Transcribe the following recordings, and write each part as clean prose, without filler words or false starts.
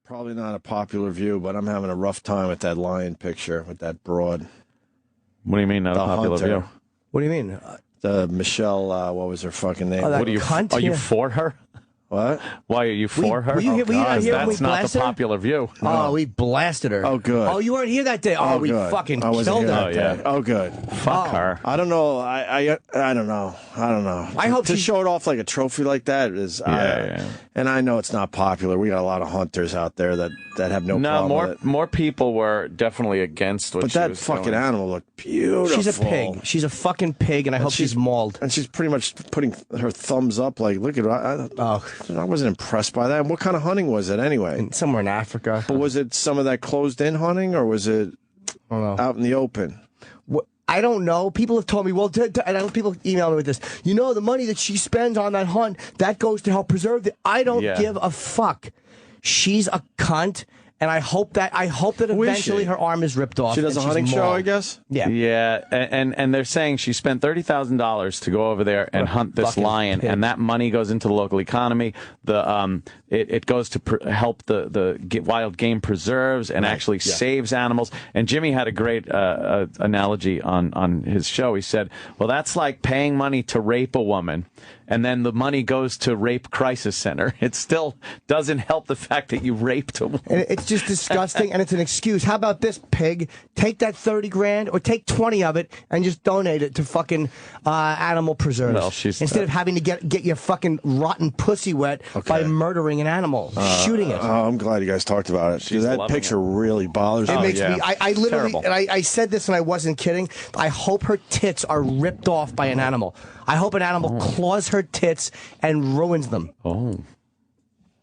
Probably not a popular view, but I'm having a rough time with that lion picture with that broad. What do you mean, not a popular view? What do you mean? The Michelle, what was her fucking name? Oh, What are you? cunt? Are you for her? What? Why are you for her? Were you not here when we That's not the blasted her? popular view. Oh, we blasted her. Oh, good. Oh, you weren't here that day. Oh, we good. fucking I wasn't killed here her. that day. Oh, good. Fuck her. I don't know. I don't know. I don't know. I hope to she- show it off like a trophy like that is. Yeah. And I know it's not popular. We got a lot of hunters out there that have no problem with it. more people were definitely against what But she that was fucking doing. animal looked beautiful. She's a pig. She's a fucking pig, and I hope she's mauled. And she's pretty much putting her thumbs up, like, look at her. I wasn't impressed by that. What kind of hunting was it anyway? Somewhere in Africa. But was it some of that closed-in hunting, or was it out in the open? I don't know. People have told me, well, and I know people email me with this. You know, the money that she spends on that hunt, that goes to help preserve it. I don't give a fuck. She's a cunt. And I hope that eventually her arm is ripped off. She does a hunting show, I guess? Yeah. Yeah, and they're saying she spent $30,000 to go over there and hunt this lion, pig. and that money goes into the local economy. It goes to help the wild game preserves and actually saves animals. And Jimmy had a great analogy on his show. He said, well, that's like paying money to rape a woman, and then the money goes to Rape Crisis Center. It still doesn't help the fact that you raped a woman. And it's just disgusting, and it's an excuse. How about this, pig? Take that 30 grand or take 20 of it and just donate it to fucking animal preserves. Well, instead of having to get your fucking rotten pussy wet by murdering an animal, shooting it. Oh, I'm glad you guys talked about it. Because that picture really bothers me. It makes me. I literally, Terrible. and I said this and I wasn't kidding. I hope her tits are ripped off by an animal. I hope an animal claws her tits and ruins them. Oh.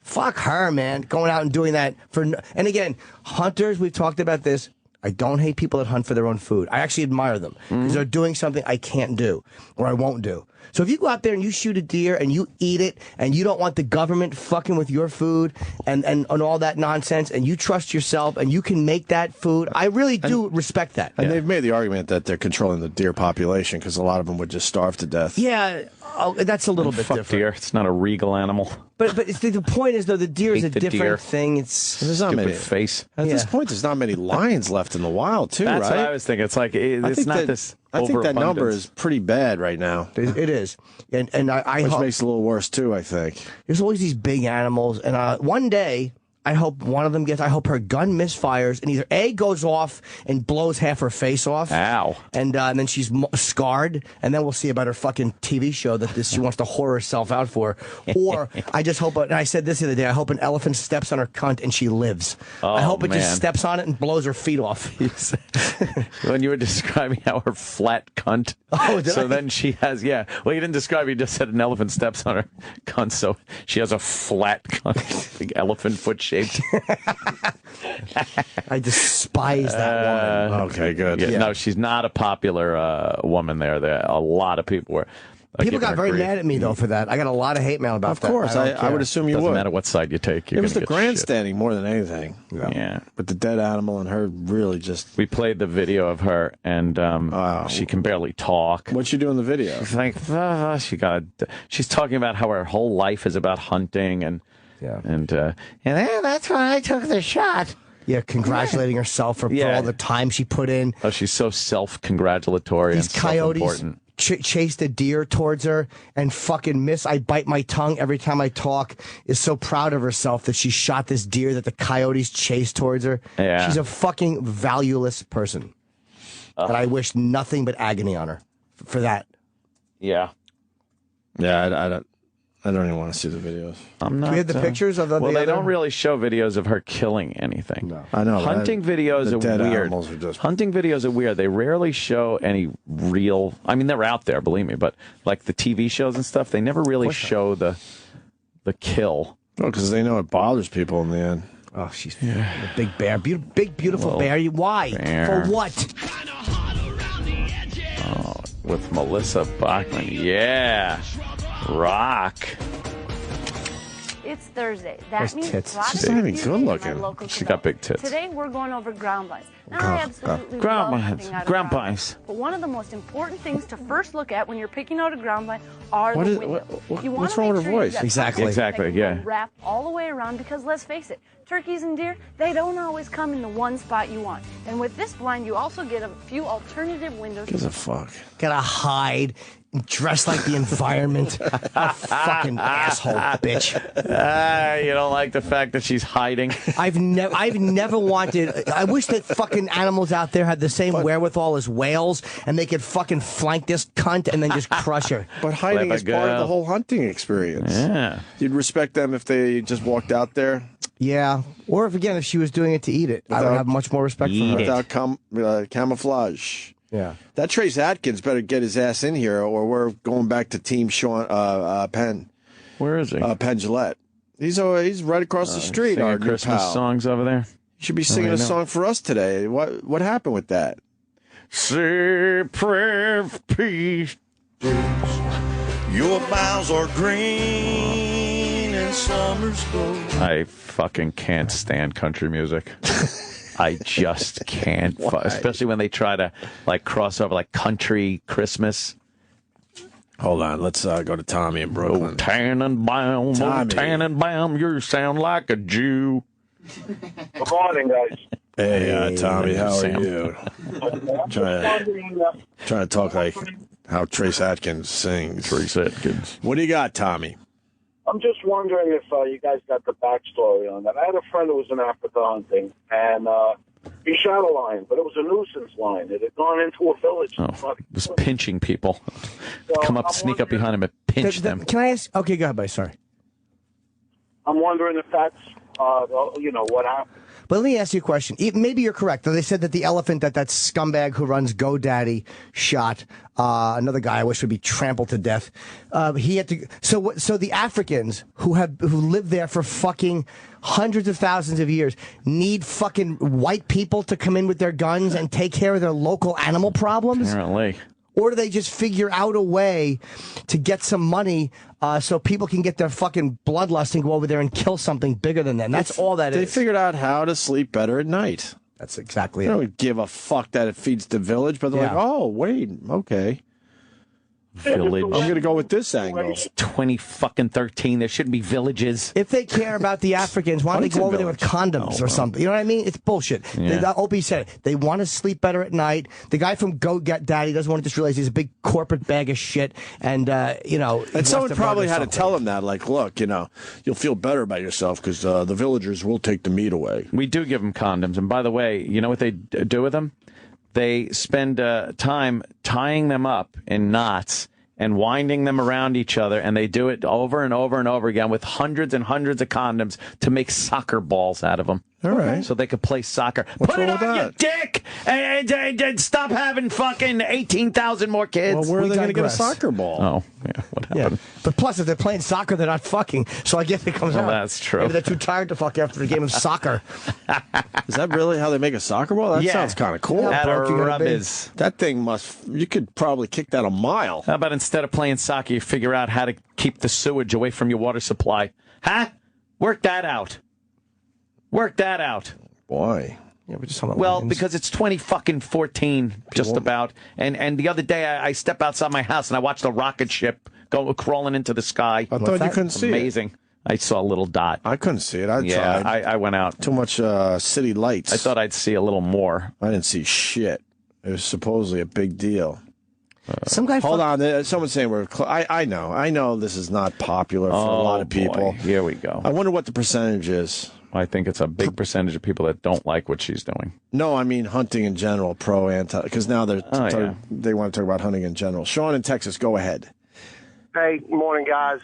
Fuck her, man. Going out and doing that and again, hunters, we've talked about this. I don't hate people that hunt for their own food. I actually admire them because they're doing something I can't do or I won't do. So if you go out there and you shoot a deer and you eat it and you don't want the government fucking with your food and all that nonsense and you trust yourself and you can make that food, I really do respect that. And they've made the argument that they're controlling the deer population because a lot of them would just starve to death. Yeah, that's a little bit Fuck different. deer. It's not a regal animal. But the point is, though, the deer is a Hate the different deer. thing. It's There's not Stupid many. face. At this point, there's not many lions left in the wild, too, That's right? what I was thinking. It's like I it's think not that- this. I think that number overabundance. is pretty bad right now. it is, and I Which hope makes it a little worse, too, I think. there's always these big animals, and one day. I hope one of them gets. I hope her gun misfires and either A goes off and blows half her face off. Ow. And then she's scarred, and then we'll see about her fucking TV show that she wants to whore herself out for. Or I just hope. And I said this the other day. I hope an elephant steps on her cunt and she lives. I hope it man. just steps on it and blows her feet off. When you were describing how her flat cunt. Oh, did so I? then she has, yeah. Well, you didn't describe. You just said an elephant steps on her cunt, so she has a flat cunt, big elephant foot shaped. I despise that woman. Okay, good. Yeah, no, she's not a popular woman there. A lot of people were. People giving got her very grief. mad at me though for that. I got a lot of hate mail about Of that. course, don't I care. would assume you Doesn't would. matter what side you take. It was the grandstanding more than anything. Yeah. But the dead animal and her really just... We played the video of her, and she can barely talk. What'd she do in the video? It's like she's talking about how her whole life is about hunting, and that's why I took the shot. Yeah, congratulating herself for all the time she put in. Oh, she's so self-congratulatory and These coyotes self-important. chased a deer towards her and fucking miss. I bite my tongue every time I talk. Is so proud of herself that she shot this deer that the coyotes chased towards her. Yeah. She's a fucking valueless person. And I wish nothing but agony on her for that. Yeah. Yeah, I don't even want to see the videos. I'm not. Do we have the pictures of the Well, they other? don't really show videos of her killing anything. No. I know. Hunting videos the are dead weird. animals are just... Hunting videos are weird. They rarely show any real. I mean, they're out there, believe me. But like the TV shows and stuff, they never really show the kill. No, because they know it bothers people in the end. Oh, she's a big bear. Big, beautiful bear. Why? bear. For what? With Melissa Bachman. Yeah. Rock. It's Thursday. That Nice means tits. a lot of She's not even confusing good in my looking. local She got big development. tits. Today we're going over ground blinds. Now, I absolutely Ground love blinds. picking out a Ground blind. blinds. But one of the most important things to first look at when you're picking out a ground blind are What the is- windows. what- You what's wanna wrong make with her sure you've voice? got Exactly. something that Exactly, can yeah. go wrap all the way around, because let's face it, turkeys and deer, they don't always come in the one spot you want. And with this blind, you also get a few alternative windows. Gives a fuck. Gotta hide, dress like the environment. A fucking asshole, bitch. You don't like the fact that she's hiding. I've never wanted. I wish that fucking animals out there had the same wherewithal as whales, and they could fucking flank this cunt and then just crush her. But hiding Clever is part of the girl. whole hunting experience. Yeah. You'd respect them if they just walked out there Yeah, or if she was doing it to eat it, I would Without- have much more respect for Eat her. it. without camouflage. Yeah. That Trace Atkins better get his ass in here, or we're going back to Team Sean Penn Where is he? Penn Gillette. He's right across the street. Singing Our new Christmas pal. songs over there. He should be singing a song for us today. What happened with that? Say a prayer for peace. Your boughs are green and summer's gold. I fucking can't stand country music. I just can't, especially when they try to like cross over like country Christmas. Hold on, let's go to Tommy in Brooklyn. Oh, Tannenbaum, Tommy. Tannenbaum, you sound like a Jew. Good morning, guys. Hey, Tommy, how are Sam. you? Trying to talk like how Trace Atkins sings. Trace Atkins. What do you got, Tommy? I'm just wondering if you guys got the backstory on that. I had a friend who was in Africa hunting, and he shot a lion, but it was a nuisance lion. It had gone into a village. Oh, was pinching people. Come up, I'm sneak up wondering- behind him and pinch them. Can I ask? Okay, go ahead, buddy. Sorry. I'm wondering if that's, what happened. But let me ask you a question. Maybe you're correct. They said that the elephant that scumbag who runs GoDaddy shot another guy I wish would be trampled to death. He had to. So the Africans who live there for fucking hundreds of thousands of years need fucking white people to come in with their guns and take care of their local animal problems? Apparently. Or do they just figure out a way to get some money so people can get their fucking bloodlust and go over there and kill something bigger than them? That's all that is. They figured out how to sleep better at night. That's exactly They it. don't give a fuck that it feeds the village, but they're Yeah. like, oh, wait, okay. Village. I'm going to go with this angle. 2013. There shouldn't be villages. If they care about the Africans, why don't they go over there with condoms or something? You know what I mean? It's bullshit. Yeah. Opie said it. They want to sleep better at night. The guy from Go Get Daddy doesn't want to just realize he's a big corporate bag of shit. And, he And wants someone to probably murder had to something. tell him that, like, look, you'll feel better about yourself because the villagers will take the meat away. We do give them condoms. And by the way, you know what they do with them? They spend time tying them up in knots and winding them around each other, and they do it over and over and over again with hundreds and hundreds of condoms to make soccer balls out of them. All right. So they could play soccer. What's Put it wrong on with your that? dick and stop having fucking 18,000 more kids. Well, where are We they going to get a digress. soccer ball? Oh, yeah. What Yeah. happened? But plus, if they're playing soccer, they're not fucking. So I guess it comes Well, out. that's true. Maybe they're too tired to fuck after the game of soccer. Is that really how they make a soccer ball? That Yeah. sounds kind of cool. Yeah. At a broke you gotta be. rubbies. That thing you could probably kick that a mile. How about instead of playing soccer, you figure out how to keep the sewage away from your water supply? Huh? Work that out. Work that out. Why? Yeah, we're just talking about Well, lions. because it's 2014, just about. And the other day I step outside my house and I watched a rocket ship go crawling into the sky. I thought you that? couldn't see it. Amazing. I saw a little dot. I couldn't see it. I Yeah, tried. I went out. Too much city lights. I thought I'd see a little more. I didn't see shit. It was supposedly a big deal. some guy. Hold on. Someone's saying we're. I know this is not popular for a lot of people. Boy. Here we go. I wonder what the percentage is. I think it's a big percentage of people that don't like what she's doing. No, I mean hunting in general, pro anti. Because now yeah. they want to talk about hunting in general. Sean in Texas, go ahead. Hey, morning, guys.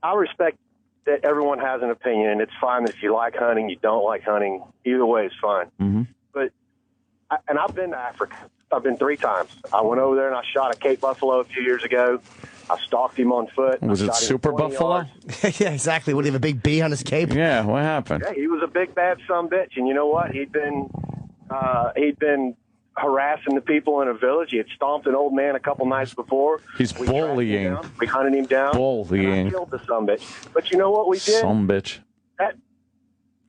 I respect that everyone has an opinion, and it's fine if you like hunting, you don't like hunting. Either way is fine. Mm-hmm. But I've been to Africa. I've been 3 times. I went over there and I shot a Cape buffalo a few years ago. I stalked him on foot. Was I it shot him Super 20 Buffalo? yards. Yeah, exactly. Would he have a big bee on his cape? Yeah, what happened? Yeah, he was a big bad sumbitch, and you know what? He'd been harassing the people in a village. He had stomped an old man a couple nights before. He's bullying. We hunted him down. Bullying. And I killed the sumbitch. But you know what we did? Sumbitch. That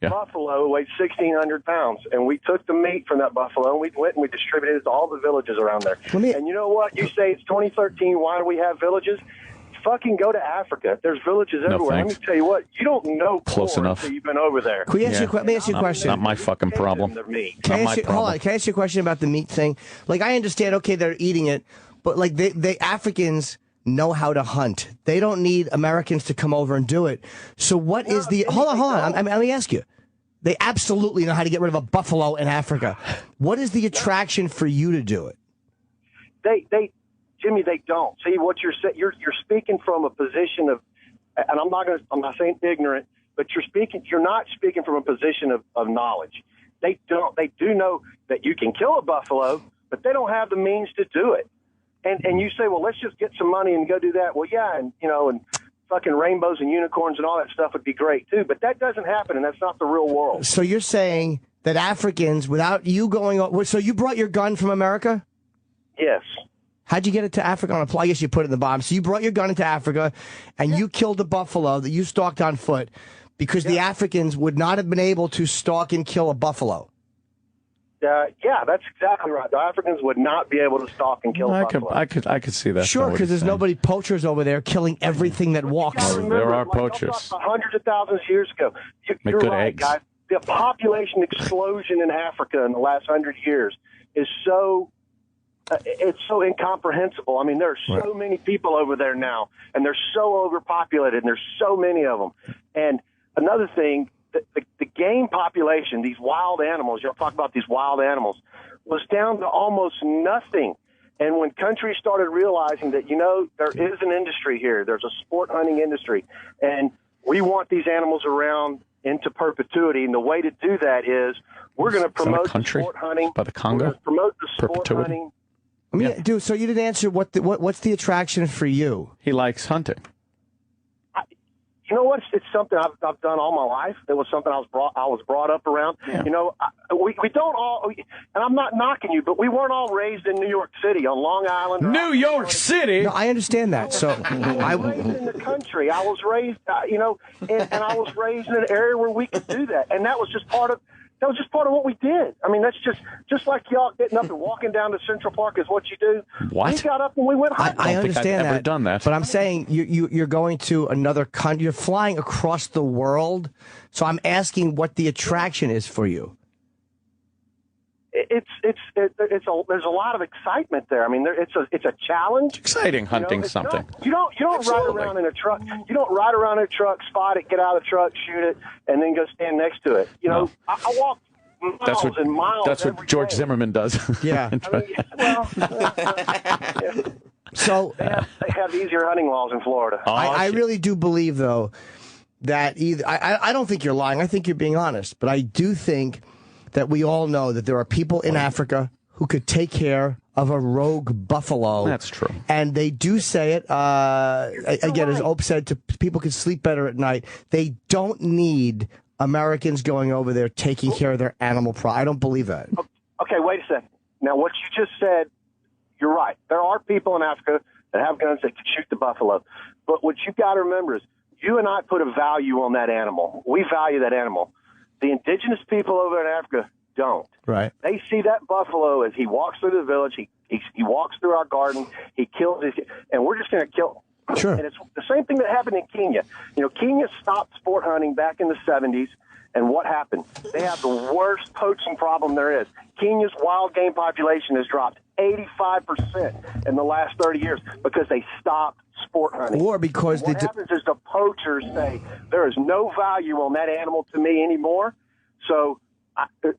buffalo weighed 1,600 pounds, and we took the meat from that buffalo, and we went and we distributed it to all the villages around there. And you know what? You say it's 2013. Why do we have villages? Fucking go to Africa. There's villages everywhere. Let me tell you what. You don't know close enough until you've been over there. Let me ask you a question. Not my fucking problem. Can I ask you a question about the meat thing? Like, I understand, okay, they're eating it, but like they Africans know how to hunt. They don't need Americans to come over and do it. So what is the... Hold on. Let me ask you. They absolutely know how to get rid of a buffalo in Africa. What is the attraction for you to do it? Jimmy, they don't. See, what you're saying, you're speaking from a position of, and I'm not saying ignorant, but you're not speaking from a position of knowledge. They do know that you can kill a buffalo, but they don't have the means to do it. And you say, well, let's just get some money and go do that. Well, yeah, and fucking rainbows and unicorns and all that stuff would be great too, but that doesn't happen, and that's not the real world. So you're saying that Africans, without you going, so you brought your gun from America? Yes. How'd you get it to Africa on a plane? I guess you put it in the bomb. So you brought your gun into Africa, and you killed a buffalo that you stalked on foot because the Africans would not have been able to stalk and kill a buffalo. Yeah, that's exactly right. The Africans would not be able to stalk and kill a buffalo. I could see that. Sure, because there's nobody poachers over there killing everything that walks. There are poachers. Hundreds of thousands of years ago. You're good right, eggs. Guys. The population explosion in Africa in the last 100 years is so... it's so incomprehensible. I mean, there are so many people over there now, and they're so overpopulated, and there's so many of them. And another thing, the game population, these wild animals, you'll talk about these wild animals, was down to almost nothing. And when countries started realizing that, there is an industry here, there's a sport hunting industry, and we want these animals around into perpetuity, and the way to do that is we're going to promote sport hunting. By the Congo? We're going to promote the sport hunting. I mean, dude, so you didn't answer what's the attraction for you? He likes hunting. You know what? It's something I've done all my life. It was something I was brought up around. Yeah. We don't all, and I'm not knocking you, but we weren't all raised in New York City on Long Island. New York City. No, I understand that. So I was raised in the country. I was raised, and I was raised in an area where we could do that, and that was just part of. That was just part of what we did. I mean, that's just like y'all getting up and walking down to Central Park is what you do. What? We got up and we went hunting. I understand I've ever done that. But I'm saying you're going to another country. You're flying across the world. So I'm asking what the attraction is for you. There's a lot of excitement there. I mean, it's a challenge. It's exciting hunting something. You don't ride around in a truck. You don't ride around in a truck, spot it, get out of the truck, shoot it, and then go stand next to it. I walk miles and miles. That's what George Zimmerman does. Yeah. So they have easier hunting laws in Florida. I really do believe, though, that I don't think you're lying. I think you're being honest, but I do think that we all know that there are people in Africa who could take care of a rogue buffalo. That's true. And they do say it, again, as Ope said, people can sleep better at night. They don't need Americans going over there taking care of their animal I don't believe that. Okay, wait a second. Now, what you just said, you're right. There are people in Africa that have guns that can shoot the buffalo. But what you've got to remember is you and I put a value on that animal. We value that animal. The indigenous people over in Africa don't. Right. They see that buffalo as he walks through the village. He walks through our garden. He kills his, and we're just going to kill him. Sure. And it's the same thing that happened in Kenya. Kenya stopped sport hunting back in the 70s. And what happened? They have the worst poaching problem there is. Kenya's wild game population has dropped 85% in the last 30 years because they stopped sport hunting. Or because what happens is the poachers say there is no value on that animal to me anymore. So,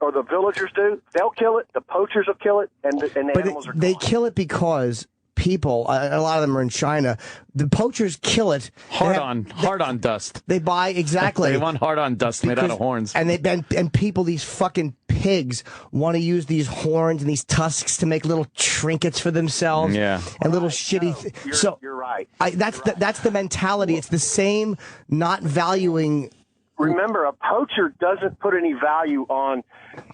or the villagers do. They'll kill it. The poachers will kill it, and the animals are gone. They kill it because people, a lot of them are in China. The poachers kill it. Hard on dust. They buy exactly. They want hard on dust made out of horns. And people, these fucking pigs, want to use these horns and these tusks to make little trinkets for themselves. Yeah. And little shitty. So you're right. That's the mentality. It's the same not valuing. Remember, a poacher doesn't put any value on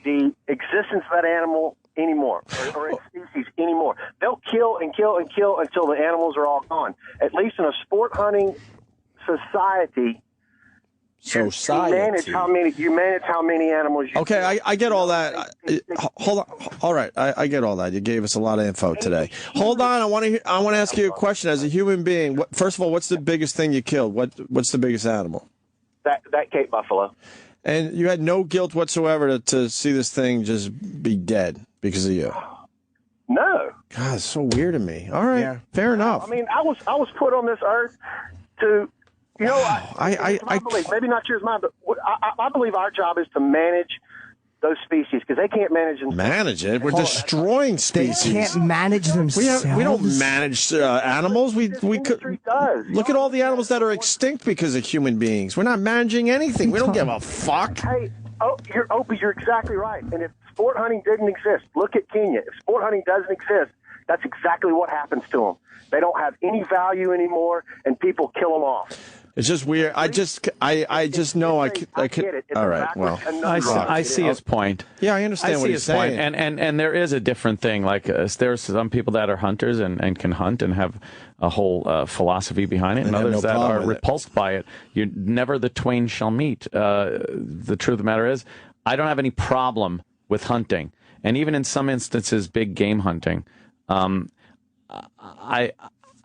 the existence of that animal anymore, or its species anymore. They'll kill and kill and kill until the animals are all gone. At least in a sport hunting society, you manage how many animals you Okay, I get all that. Hold on. All right, I get all that. You gave us a lot of info today. Hold on, I want to ask you a question. As a human being, first of all, what's the biggest thing you killed? What's the biggest animal? That Cape buffalo. And you had no guilt whatsoever to see this thing just be dead because of you. No. God, it's so weird to me. All right, fair enough. I mean, I was put on this earth to, you know, I believe, maybe not yours, mine, but I believe our job is to manage those species because they can't manage them. Manage it? We're destroying species. They can't manage themselves. We don't manage animals. We could look at all the animals that are extinct because of human beings. We're not managing anything. We don't give a fuck. Hey, Opie, you're exactly right. And if sport hunting didn't exist, look at Kenya. If sport hunting doesn't exist, that's exactly what happens to them. They don't have any value anymore, and people kill them off. It's just weird. I just know I could. Get it. All right. Well, I see his point. Yeah, I understand what he's saying. And there is a different thing. Like there's some people that are hunters and can hunt and have a whole philosophy behind it, and others that are repulsed by it. You never the twain shall meet. The truth of the matter is, I don't have any problem with hunting, and even in some instances, big game hunting. I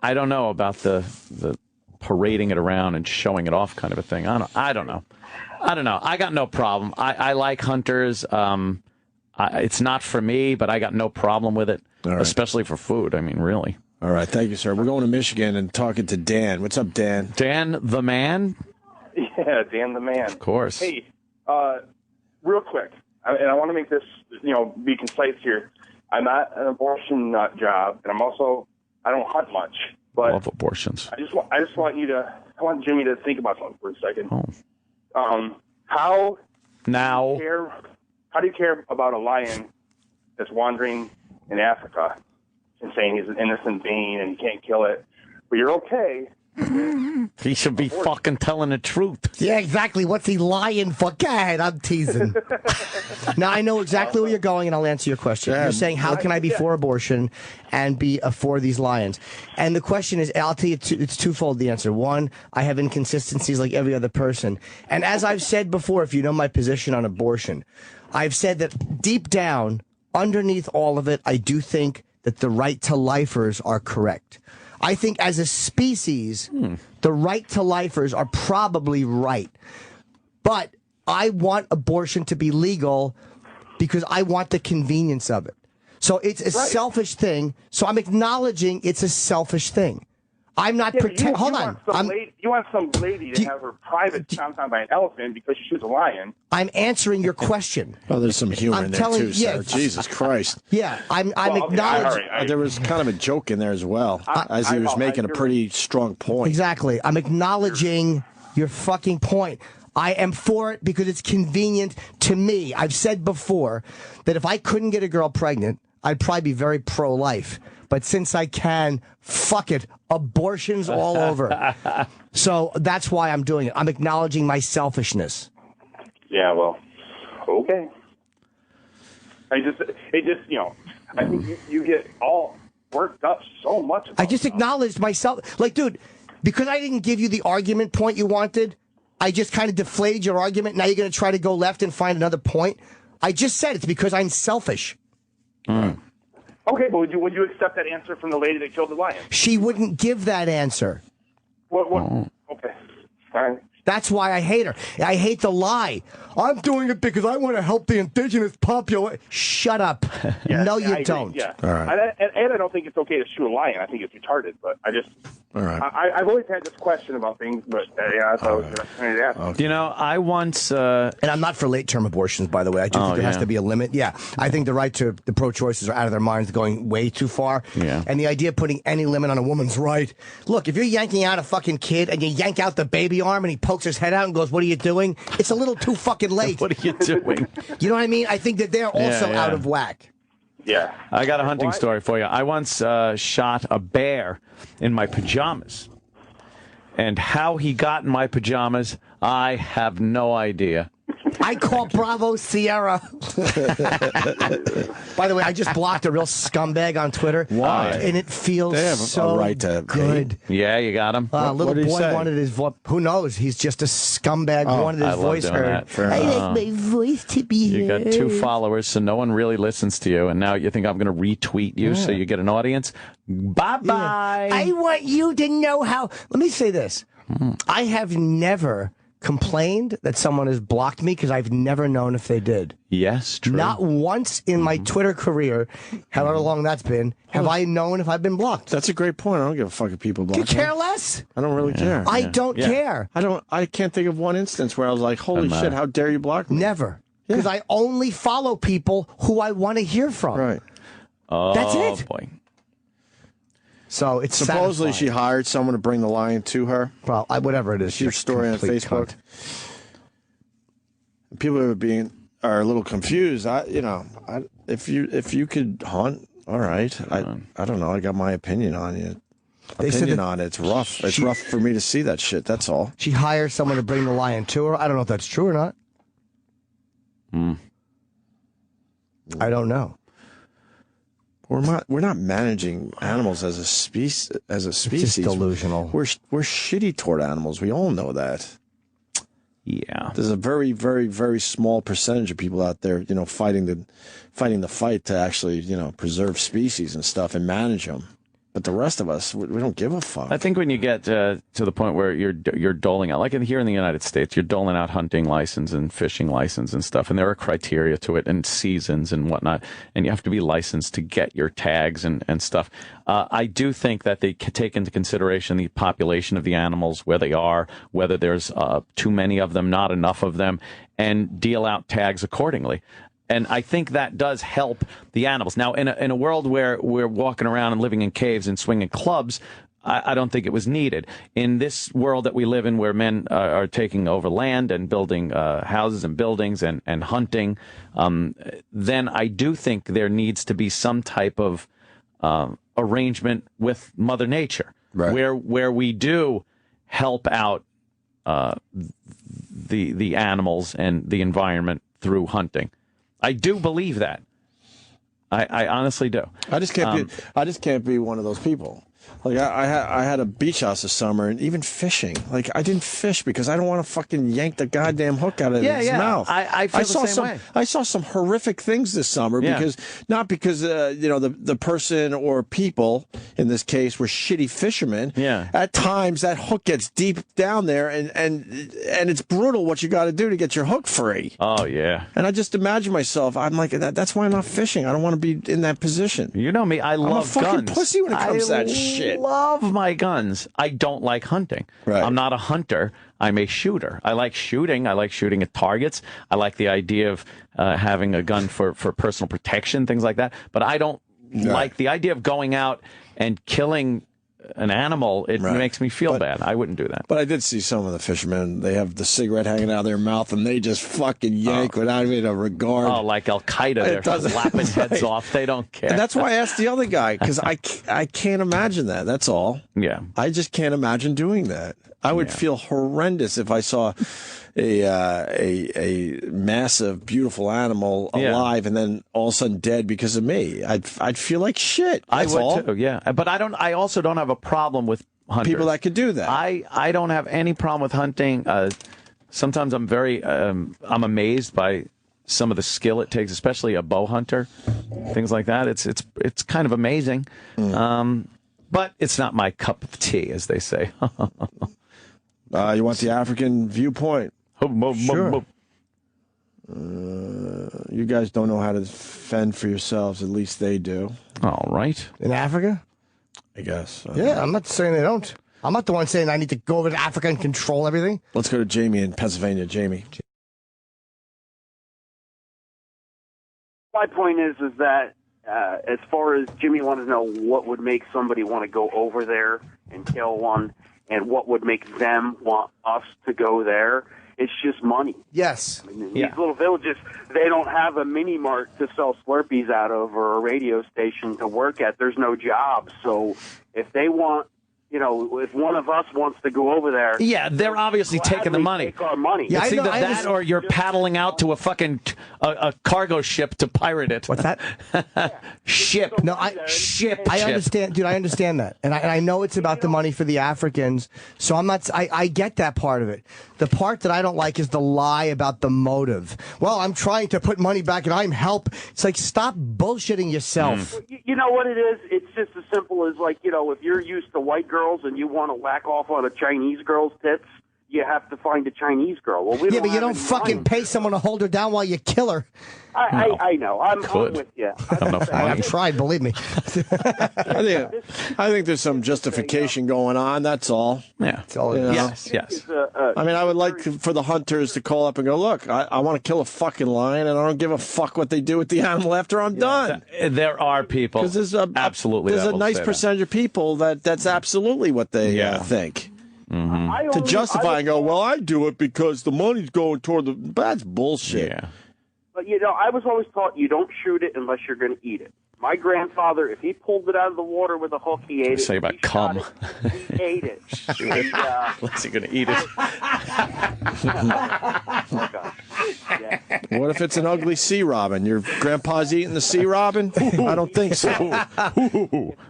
don't know about the parading it around and showing it off kind of a thing. I don't know. I got no problem. I like hunters. It's not for me, but I got no problem with it, especially for food. I mean, really. All right. Thank you, sir. We're going to Michigan and talking to Dan. What's up, Dan? Dan the man? Yeah, Dan the man. Of course. Hey, real quick, and I want to make this, be concise here. I'm at an abortion nut job, and I don't hunt much. But love abortions. I want Jimmy to think about something for a second. Oh. How do you care about a lion that's wandering in Africa and saying he's an innocent being and you can't kill it, but you're okay? He should be fucking telling the truth. Yeah, exactly. What's he lying for? Go ahead, I'm teasing. Now, I know exactly where you're going, and I'll answer your question. You're saying, how can I be for abortion and be for these lions? And the question is, I'll tell you, it's twofold, the answer. One, I have inconsistencies like every other person. And as I've said before, if you know my position on abortion, I've said that deep down, underneath all of it, I do think that the right to lifers are correct. I think as a species, the right to lifers are probably right. But I want abortion to be legal because I want the convenience of it. So it's a selfish thing. So I'm acknowledging it's a selfish thing. I'm not pretending. Hold on. You want some lady to have her private chomped on by an elephant because she was a lion. I'm answering your question. Oh, there's some humor in there too, sir. Jesus Christ. Yeah, I'm acknowledging. There was kind of a joke in there as well, as he was making a pretty strong point. Exactly. I'm acknowledging your fucking point. I am for it because it's convenient to me. I've said before that if I couldn't get a girl pregnant, I'd probably be very pro-life. But since I can, fuck it. Abortions all over. So that's why I'm doing it. I'm acknowledging my selfishness. Yeah, well, okay. I think you get all worked up so much. I just acknowledged myself. Like, dude, because I didn't give you the argument point you wanted, I just kind of deflated your argument. Now you're going to try to go left and find another point. I just said it's because I'm selfish. Okay, but would you accept that answer from the lady that killed the lion? She wouldn't give that answer. What? Okay. All right. That's why I hate her. I hate the lie. I'm doing it because I want to help the indigenous population. Shut up. Yeah, no, you don't. Yeah. All right. And I don't think it's okay to shoot a lion. I think it's retarded. But all right. I've always had this question about things, but I thought I was going to ask. Okay. I once... and I'm not for late-term abortions, by the way. I do think there has to be a limit. Yeah. I think the right to the pro-choicers are out of their minds, going way too far. Yeah. And the idea of putting any limit on a woman's right... Look, if you're yanking out a fucking kid and you yank out the baby arm and he pokes his head out and goes, what are you doing? It's a little too fucking late. What are you doing? You know what I mean? I think that they're also out of whack. Yeah. I got a hunting story for you. I once shot a bear in my pajamas. And how he got in my pajamas, I have no idea. I call Bravo Sierra. By the way, I just blocked a real scumbag on Twitter. Why? And it feels They have so a right to good. Yeah, you got him. Little did he boy say? wanted his voice. Who knows? He's just a scumbag. Wanted his I love voice doing heard. that. I like my voice to be You heard. got 2 followers, so no one really listens to you, and now you think I'm going to retweet you so you get an audience? Bye-bye. I want you to know how. Let me say this. I have never complained that someone has blocked me because I've never known if they did. Yes, true. Not once in my Twitter career, however long that's been, have I known if I've been blocked. That's a great point. I don't give a fuck if people block You me. care less? I don't really care. I don't care. I can't think of one instance where I was like, holy shit, how dare you block me? Never. Because I only follow people who I want to hear from. Right. Oh, That's it. boy. So it's Supposedly she satisfying. hired someone to bring the lion to her. Well, whatever it is. Your she's a story on complete Facebook. cunt. People are a little confused. If you could hunt, all right. I don't know. I got my opinion on you. They said that On it. It's rough. It's rough for me to see that shit. That's all. she hires someone to bring the lion to her. I don't know if that's true or not. I don't know. We're not managing animals as a species. It's just delusional. We're shitty toward animals. We all know that. Yeah. There's a very, very, very small percentage of people out there, fighting the fight to actually, preserve species and stuff and manage them. But the rest of us, we don't give a fuck. I think when you get to the point where you're doling out, like here in the United States, you're doling out hunting license and fishing license and stuff, and there are criteria to it and seasons and whatnot, and you have to be licensed to get your tags and stuff. I do think that they can take into consideration the population of the animals, where they are, whether there's too many of them, not enough of them, and deal out tags accordingly. And I think that does help the animals. Now, in a world where we're walking around and living in caves and swinging clubs, I don't think it was needed. In this world that we live in, where men are taking over land and building houses and buildings and hunting, then I do think there needs to be some type of arrangement with Mother Nature, right, where we do help out the animals and the environment through hunting. I do believe that. I honestly do. I just can't be one of those people. Like I had a beach house this summer, and even fishing. Like I didn't fish because I don't want to fucking yank the goddamn hook out of his mouth. I feel the same way. I saw some horrific things this summer because the person or people in this case were shitty fishermen. Yeah. At times that hook gets deep down there, and it's brutal what you got to do to get your hook free. Oh yeah. And I just imagine myself. I'm like that's why I'm not fishing. I don't want to be in that position. You know me. I love I'm a fucking guns. pussy when it comes to that shit. I love my guns. I don't like hunting. Right. I'm not a hunter. I'm a shooter. I like shooting. I like shooting at targets. I like the idea of having a gun for personal protection, things like that. But I don't like the idea of going out and killing an animal. It makes me feel bad. I wouldn't do that. But I did see some of the fishermen. They have the cigarette hanging out of their mouth, and they just fucking yank without even a regard. Oh, like Al Qaeda. They're slapping heads off. They don't care. And that's why I asked the other guy, because I can't imagine that. That's all. Yeah. I just can't imagine doing that. I would feel horrendous if I saw a massive, beautiful animal alive and then all of a sudden dead because of me. I'd feel like shit. That's I would all. too. Yeah. But I also don't have a problem with hunters. People that could do that. I don't have any problem with hunting. Sometimes I'm very I'm amazed by some of the skill it takes, especially a bow hunter, things like that. It's kind of amazing, but it's not my cup of tea, as they say. You want the African viewpoint? Sure. You guys don't know how to fend for yourselves. At least they do. All right. In Africa? I guess. Yeah, I'm not saying they don't. I'm not the one saying I need to go over to Africa and control everything. Let's go to Jamie in Pennsylvania. Jamie. My point is that as far as Jimmy wanted to know what would make somebody want to go over there and kill one, and what would make them want us to go there, it's just money. Yes. I mean, these little villages, they don't have a mini mart to sell Slurpees out of or a radio station to work at. There's no jobs. So if they want you know, if one of us wants to go over there, Yeah, they're obviously taking the money. take our money. Yeah, It's I know, either I that understand. or you're paddling out to a fucking a cargo ship to pirate it. What's that? Ship. No, Ship. I understand, dude. I understand that, and I know it's about the money for the Africans. So I'm not. I get that part of it. The part that I don't like is the lie about the motive. Well, I'm trying to put money back, and I'm help. It's like stop bullshitting yourself. You know what it is? It's just as simple as, like, you know, if you're used to white girls and you want to whack off on a Chinese girl's tits, you have to find a Chinese girl. Well, we Yeah, but you have don't any fucking money. pay someone to hold her down while you kill her. I know. I'm with you. I've tried, believe me. I think there's some justification going on. That's all. Yeah. That's all it You is. know? Yes. I mean, I would like for the hunters to call up and go, look, I want to kill a fucking lion, and I don't give a fuck what they do with the animal after I'm done. There are people. Because there's absolutely. there's that a will nice say that. percentage of people that's absolutely what they think. To justify and go, well, I do it because the money's going toward the. But that's bullshit. Yeah. But, you know, I was always taught you don't shoot it unless you're going to eat it. My grandfather, if he pulled it out of the water with a hook, he ate it. Say about He cum. shot it, he ate it. And, Unless you're going to eat it. What if it's an ugly sea robin? Your grandpa's eating the sea robin? I don't think so.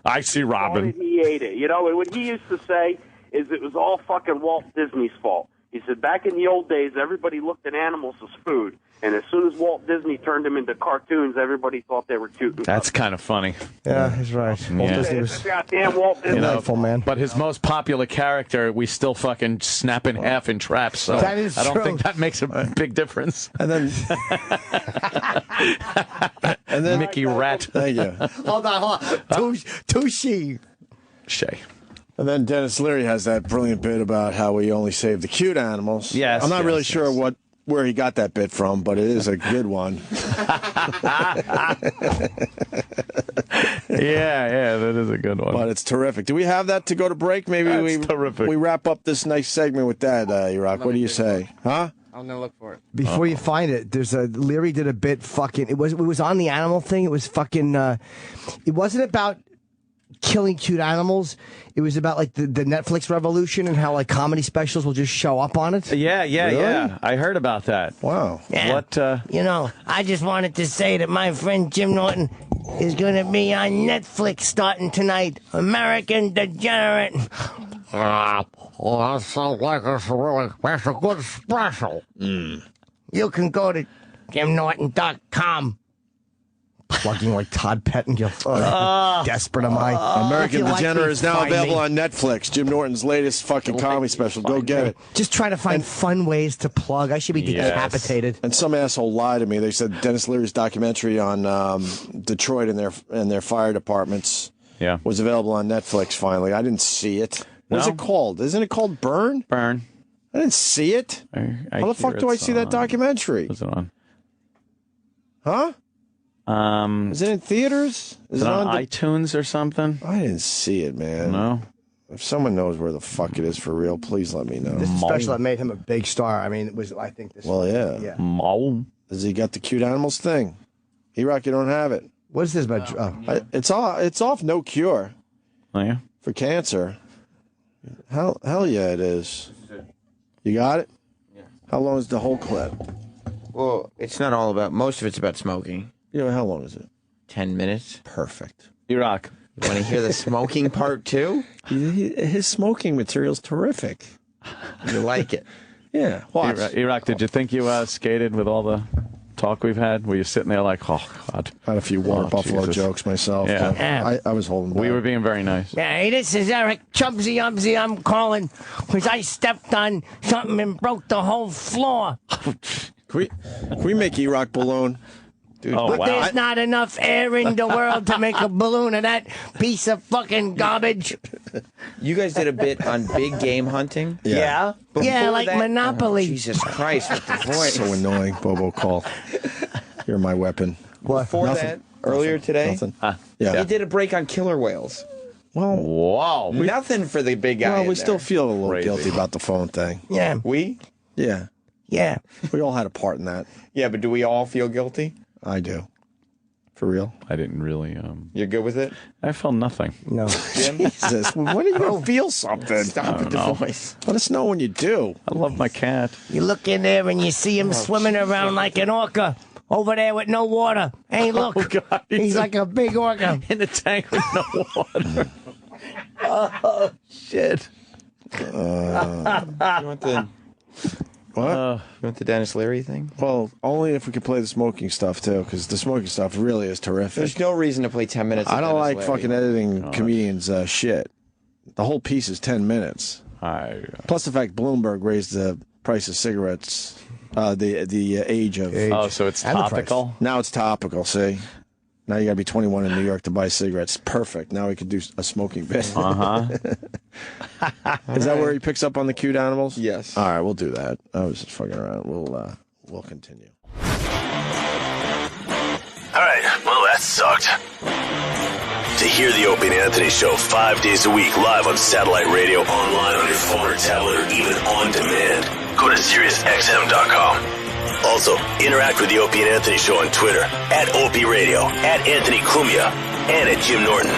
I see Robin. He ate it. You know, and what he used to say is it was all fucking Walt Disney's fault. He said back in the old days, everybody looked at animals as food. And as soon as Walt Disney turned them into cartoons, everybody thought they were cute. That's kind of funny. Yeah, he's right. Walt Disney was Goddamn Walt Disney. delightful, man. But his most popular character, we still fucking snap in half in traps. So That is I don't true. think that makes a big difference. And then Mickey Rat. Thank you. Hold on. Touche. Shay. And then Dennis Leary has that brilliant bit about how we only save the cute animals. Yes, I'm not really yes, sure yes. where he got that bit from, but it is a good one. Yeah, that is a good one. But it's terrific. Do we have that to go to break? Maybe That's terrific. we wrap up this nice segment with that, Iraq. What do you say? Huh? I'm gonna look for it. Before you find it, there's a Leary did a bit fucking. It was on the animal thing. It was fucking. It wasn't about killing cute animals. It was about like the Netflix revolution and how like comedy specials will just show up on it. Yeah. I heard about that. Wow. Yeah. What? You know, I just wanted to say that my friend Jim Norton is going to be on Netflix starting tonight. American Degenerate. Well, that sounds like it's a good special. You can go to JimNorton.com. Plugging like Todd Pettengill. Desperate am I. American If you like Degenerate me, is now find available me. on Netflix. Jim Norton's latest fucking comedy special. Go get it. Just trying to find fun ways to plug. I should be Yes. decapitated. And some asshole lied to me. They said Dennis Leary's documentary on Detroit and their fire departments was available on Netflix finally. I didn't see it. What's No? it called? Isn't it called Burn? Burn. I didn't see it. How the fuck do I see that documentary? Is it on? Huh? Is it in theaters? Is it on iTunes or something? I didn't see it, man. No. If someone knows where the fuck it is for real, please let me know. This is the special that made him a big star. I mean, it was. I think this. Well, yeah. Mo. Has he got the cute animals thing? E-Rock, you don't have it. What is this about? It's off No Cure Oh, yeah. for cancer. Hell yeah, it is. You got it? Yeah. How long is the whole clip? Well, it's not all about. Most of it's about smoking. You know, how long is it? 10 minutes. Perfect. E-Rock. You want to hear the smoking part too? His smoking material's terrific. You like it? Yeah. Watch. E-Rock, did you think you skated with all the talk we've had? Were you sitting there like, oh, God. I had a few Water Buffalo Jesus. jokes myself. Yeah. but I was holding back. We were being very nice. Hey, this is Eric Chubsy. I'm calling because I stepped on something and broke the whole floor. Can we make E-Rock balloon? Dude, oh, But wow. there's not enough air in the world to make a balloon of that piece of fucking garbage. You guys did a bit on big game hunting. Yeah, Before like that- Monopoly. Oh, Jesus Christ, with the voice. So annoying, Bobo call. You're my weapon. Before Nothing. that, earlier today, Nothing. you did a break on killer whales. Well, wow. Nothing for the big guy. well, in we there. still feel a little Crazy. guilty about the phone thing. Yeah, We? Yeah. yeah. We all had a part in that. Yeah, but do we all feel guilty? I do. For real? I didn't really. You're good with it? I felt nothing. No. Jesus. When are you going to feel something? Stop with the voice. Let us know when you do. I love my cat. You look in there and you see him swimming around like an orca over there with no water. Hey, look. God, He's like a big orca. In the tank with no water. Oh, shit. You want the... What? You want the Dennis Leary thing? Well, only if we could play the smoking stuff, too, because the smoking stuff really is terrific. There's no reason to play 10 minutes. I of don't Dennis like Leary. fucking editing comedians' shit. The whole piece is 10 minutes. Plus the fact Bloomberg raised the price of cigarettes, the age of... Oh, so it's topical? Now it's topical, see? Now you got to be 21 in New York to buy cigarettes. Perfect. Now we could do a smoking bit. Uh-huh. Is that where he picks up on the cute animals? Yes. All right, we'll do that. I was just fucking around. We'll continue. All right, well, that sucked. To hear the Opie and Anthony Show 5 days a week live on satellite radio, online on your phone or tablet, or even on demand, go to SiriusXM.com. Also, interact with the Opie and Anthony Show on Twitter, @Opie Radio, @Anthony Cumia, and @Jim Norton.